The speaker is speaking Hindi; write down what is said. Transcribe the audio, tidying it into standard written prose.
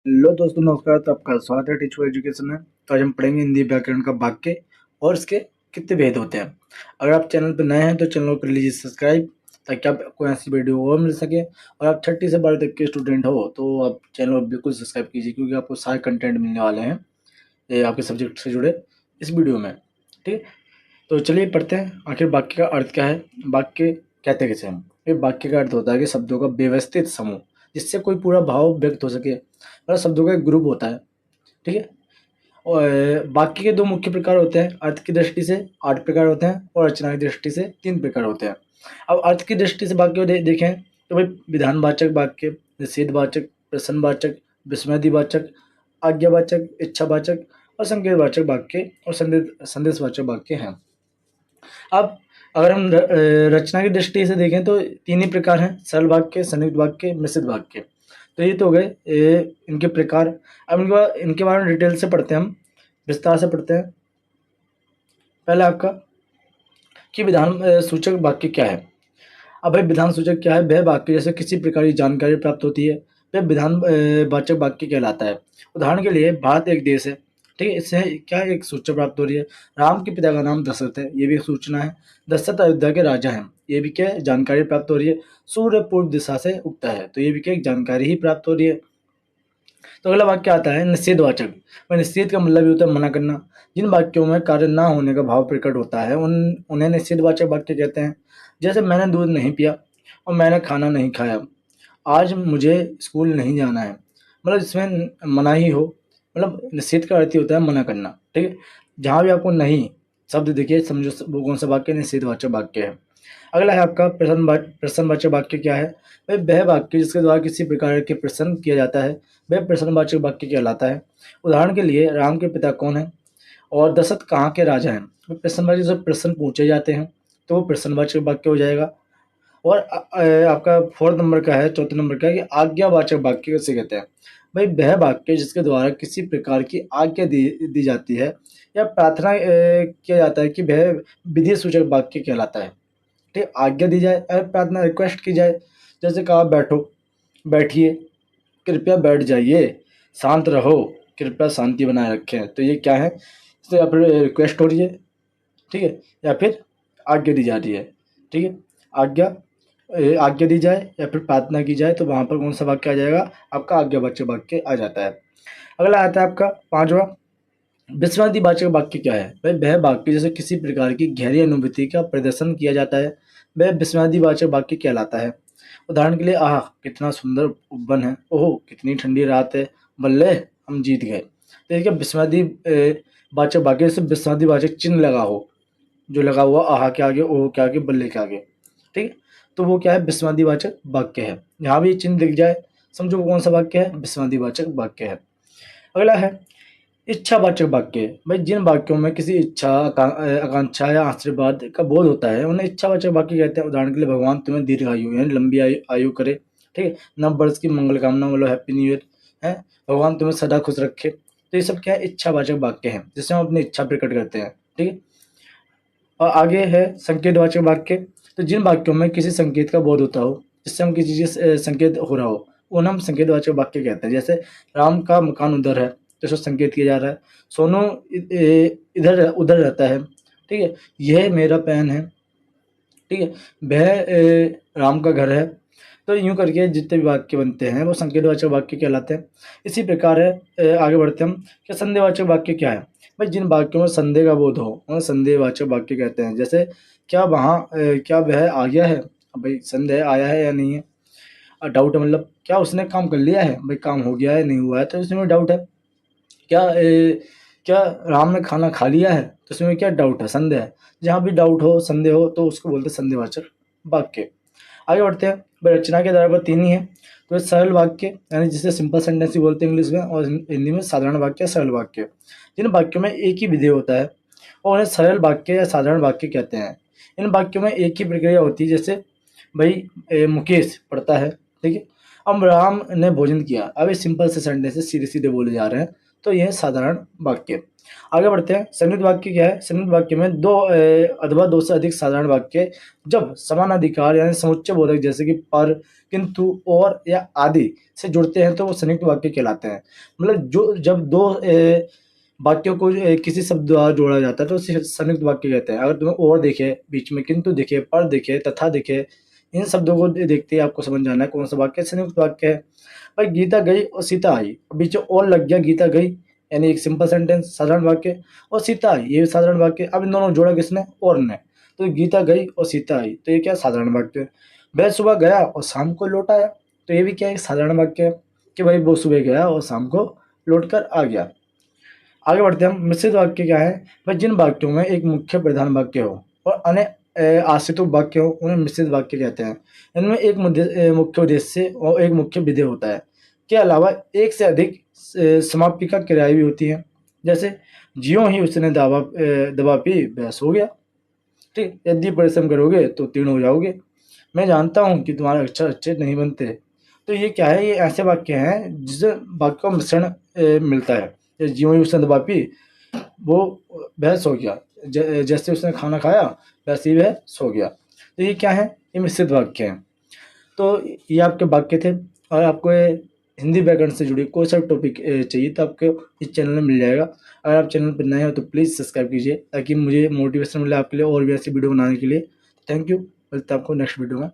हेलो दोस्तों, नमस्कार। तो आपका स्वागत है टीचर एजुकेशन में। तो आज हम पढ़ेंगे हिंदी व्याकरण का वाक्य और इसके कितने भेद होते हैं। अगर आप चैनल पर नए हैं तो चैनल को कर लीजिए सब्सक्राइब, ताकि आपको ऐसी वीडियो और मिल सके। और आप 30 से 12 तक के स्टूडेंट हो तो आप चैनल को बिल्कुल सब्सक्राइब कीजिए, क्योंकि आपको सारे कंटेंट मिलने वाले हैं ये आपके सब्जेक्ट से जुड़े इस वीडियो में। ठीक है, तो चलिए पढ़ते हैं आखिर वाक्य का अर्थ क्या है। वाक्य कहते किसे हम? ये वाक्य का अर्थ होता है कि शब्दों का व्यवस्थित समूह, जिससे कोई पूरा भाव व्यक्त हो सके। मतलब शब्दों का एक ग्रुप होता है। ठीक है, और वाक्य के दो मुख्य प्रकार होते हैं। अर्थ की दृष्टि से 8 प्रकार होते हैं और रचना की दृष्टि से 3 प्रकार होते हैं। अब अर्थ की दृष्टि से वाक्य को देखें तो भाई विधानवाचक वाक्य, निषेधवाचक, प्रश्नवाचक, विस्मयवाचक, आज्ञावाचक, इच्छावाचक और संकेतवाचक वाक्य और संदेशवाचक वाक्य हैं। अब अगर हम रचना की दृष्टि से देखें तो 3 ही प्रकार हैं: सरल वाक्य, संयुक्त वाक्य, मिश्रित वाक्य। तो ये तो हो गए इनके प्रकार। अब इनके बारे में डिटेल से पढ़ते हैं, हम विस्तार से पढ़ते हैं। पहले आपका कि विधान सूचक वाक्य क्या है। अब भाई विधान सूचक क्या है? वह वाक्य जैसे किसी प्रकार की जानकारी प्राप्त होती है, वह विधान वाचक वाक्य कहलाता है। उदाहरण के लिए भारत एक देश है। ठीक है, इससे क्या एक सूचना प्राप्त हो रही है। राम के पिता का नाम दशरथ है, ये भी एक सूचना है। दशरथ अयोध्या के राजा हैं, ये भी क्या है? जानकारी प्राप्त हो रही है। सूर्य पूर्व दिशा से उगता है, तो ये भी क्या एक जानकारी ही प्राप्त हो रही है। तो अगला वाक्य आता है निषेधवाचक। निषेध का मतलब भी होता है मना करना। जिन वाक्यों में कार्य ना होने का भाव प्रकट होता है उन्हें निषेधवाचक वाक्य कहते हैं। जैसे मैंने दूध नहीं पिया और मैंने खाना नहीं खाया, आज मुझे स्कूल नहीं जाना है। मतलब इसमें मनाही हो, मतलब निषेध का अर्थ ही होता है मना करना। ठीक है, जहाँ भी आपको नहीं शब्द दिखे समझो वो कौन सा वाक्य निषेधवाचक वाक्य है। अगला है आपका प्रश्नवाचक वाक्य क्या है? भाई वह वाक्य जिसके द्वारा किसी प्रकार के प्रश्न किया जाता है, वह प्रश्नवाचक वाक्य कहलाता है। उदाहरण के लिए राम के पिता कौन है और दशरथ कहाँ के राजा हैं। प्रश्नवाचक जब प्रश्न पूछे जाते हैं तो वो प्रश्नवाचक वाक्य हो जाएगा। और आपका 4 नंबर का है, 4 नंबर का है कि आज्ञावाचक वाक्य कैसे कहते हैं। भाई वह वाक्य जिसके द्वारा किसी प्रकार की आज्ञा दी जाती है या प्रार्थना किया जाता है, कि वह विधि सूचक वाक्य कहलाता है। ठीक, आज्ञा दी जाए, प्रार्थना रिक्वेस्ट की जाए। जैसे कहा बैठो, बैठिए, कृपया बैठ जाइए, शांत रहो, कृपया शांति बनाए रखें। तो ये क्या है? इससे या फिर रिक्वेस्ट हो रही है, ठीक है, या फिर आज्ञा दी जा रही है। ठीक है, आज्ञा आज्ञा दी जाए या फिर प्रार्थना की जाए तो वहाँ पर कौन सा वाक्य आ जाएगा? आपका आज्ञावाचक वाक्य आ जाता है। अगला आता है आपका 5वां, विस्मयवाचक वाक्य क्या है? भाई वह वाक्य जैसे किसी प्रकार की गहरी अनुभूति का प्रदर्शन किया जाता है, वह विस्मयवाचक वाक्य कहलाता है। उदाहरण के लिए आह कितना सुंदर उपवन है, ओह कितनी ठंडी रात है, बल्ले हम जीत गए। तो देखिए विस्मयवाचक वाक्य जैसे विस्मयवाचक चिन्ह लगा हो, जो लगा हुआ आहा के आगे, ओह के आगे, बल्ले के आगे। ठीक है, तो वो क्या है? विस्मयवाचक वाक्य है। यहाँ भी चिन्ह दिख जाए समझो वो कौन सा वाक्य है? विस्मयवाचक वाक्य है। अगला है इच्छावाचक वाक्य। भाई जिन वाक्यों में किसी इच्छा, आकांक्षा या आशीर्वाद का बोध होता है उन्हें इच्छावाचक वाक्य कहते हैं। उदाहरण के लिए भगवान तुम्हें दीर्घायु यानी लंबी आयु करे। ठीक है, नव वर्ष की मंगल कामना, मतलब हैप्पी न्यू ईयर है, भगवान तुम्हें सदा खुश रखे। तो ये सब क्या है? इच्छावाचक वाक्य हैं, जिससे हम अपनी इच्छा प्रकट करते हैं। ठीक है, और आगे है संकेतवाचक वाक्य। तो जिन वाक्यों में किसी संकेत का बोध होता हो, जिससे हम किसी चीज से संकेत हो रहा हो, उन्हें हम संकेतवाचक वाक्य कहते हैं। जैसे राम का मकान उधर है, तो इसको संकेत किया जा रहा है। सोनू इधर उधर रहता है। ठीक है, यह मेरा पेन है। ठीक है, वह राम का घर है। तो यूं करके जितने भी वाक्य बनते हैं वो संकेतवाचक वाक्य कहलाते हैं। इसी प्रकार है आगे बढ़ते हम कि संदेहवाचक वाक्य क्या है। भाई जिन वाक्यों में संदेह का बोध हो उन्हें संदेहवाचक वाक्य कहते हैं। जैसे क्या वह आ गया है? अब भाई संदेह आया है या नहीं है। डाउट है, मतलब क्या उसने काम कर लिया है? भाई काम हो गया है नहीं हुआ है, तो इसमें डाउट है। क्या राम ने खाना खा लिया है? तो इसमें क्या डाउट है? संदेह है। जहाँ भी डाउट हो, संदेह हो, तो उसको बोलते हैं संदेहवाचक वाक्य। आगे बढ़ते हैं। भाई रचना के आधार पर 3 ही है। तो सरल वाक्य यानी जिसे सिंपल सेंटेंस ही बोलते हैं इंग्लिश में, और हिंदी में साधारण वाक्य, सरल वाक्य। जिन वाक्यों में एक ही विधेय होता है और उन्हें सरल वाक्य या साधारण वाक्य कहते हैं। इन वाक्यों में एक ही प्रक्रिया होती है। जैसे भाई मुकेश पढ़ता है, ठीक है, अब राम ने भोजन किया। अब ये सिंपल से सेंटेंस है, सीधे सीधे बोले जा रहे हैं, तो यह है साधारण वाक्य। आगे बढ़ते हैं। संयुक्त वाक्य क्या है? संयुक्त वाक्य में दो अथवा दो से अधिक साधारण वाक्य जब समान अधिकार यानी समुच्चय बोधक जैसे कि पर, किंतु, और या आदि से जुड़ते हैं तो वो संयुक्त वाक्य कहलाते हैं। मतलब जो जब दो वाक्यों को किसी शब्द द्वारा जोड़ा जाता है तो उसे संयुक्त वाक्य कहते हैं। अगर तुम्हें और दिखे, बीच में किंतु दिखे, पर दिखे, तथा दिखे, इन शब्दों को देखते ही आपको समझ जाना है कौन सा वाक्य संयुक्त वाक्य है। भाई गीता गई और सीता आई, बीच में और लग गया, गीता गई यानी एक सिंपल सेंटेंस साधारण वाक्य, और सीता आई ये भी साधारण वाक्य। अब इन दोनों को जोड़ा किसने? और ने। तो गीता गई और सीता आई, तो ये क्या साधारण वाक्य है। वह सुबह गया और शाम को लौट आया, तो ये भी क्या है? साधारण वाक्य है कि भाई वो सुबह गया और शाम को लौट कर आ गया। आगे बढ़ते हैं हम। मिश्रित वाक्य क्या है? वह जिन वाक्यों में एक मुख्य प्रधान वाक्य हो और अन्य आश्रित वाक्य हो उन्हें मिश्रित वाक्य कहते हैं। इनमें एक मुख्य उद्देश्य और एक मुख्य विधेय होता है, के अलावा एक से अधिक समापिका क्रियाएं भी होती हैं। जैसे ज्यों ही उसने दवा पी वह सो गया। ठीक, यदि परिश्रम करोगे तो तीर्ण हो जाओगे। मैं जानता हूँ कि तुम्हारे अक्षर अच्छे नहीं बनते। तो ये क्या है? ये ऐसे वाक्य हैं जिससे वाक्य का मिश्रण मिलता है। जैसे ज्यों ही उसने दवा पी वो वह सो गया, जैसे उसने खाना खाया वैसे ही वह सो गया। तो ये क्या है? ये मिश्रित वाक्य हैं। तो ये आपके वाक्य थे। और आपको ये हिंदी व्याकरण से जुड़ी कोई सा टॉपिक चाहिए तो आपको इस चैनल में मिल जाएगा। अगर आप चैनल पर नए हो तो प्लीज़ सब्सक्राइब कीजिए ताकि मुझे मोटिवेशन मिले आपके लिए और भी ऐसी वीडियो बनाने के लिए। Thank you. मिलते हैं आपको नेक्स्ट वीडियो में।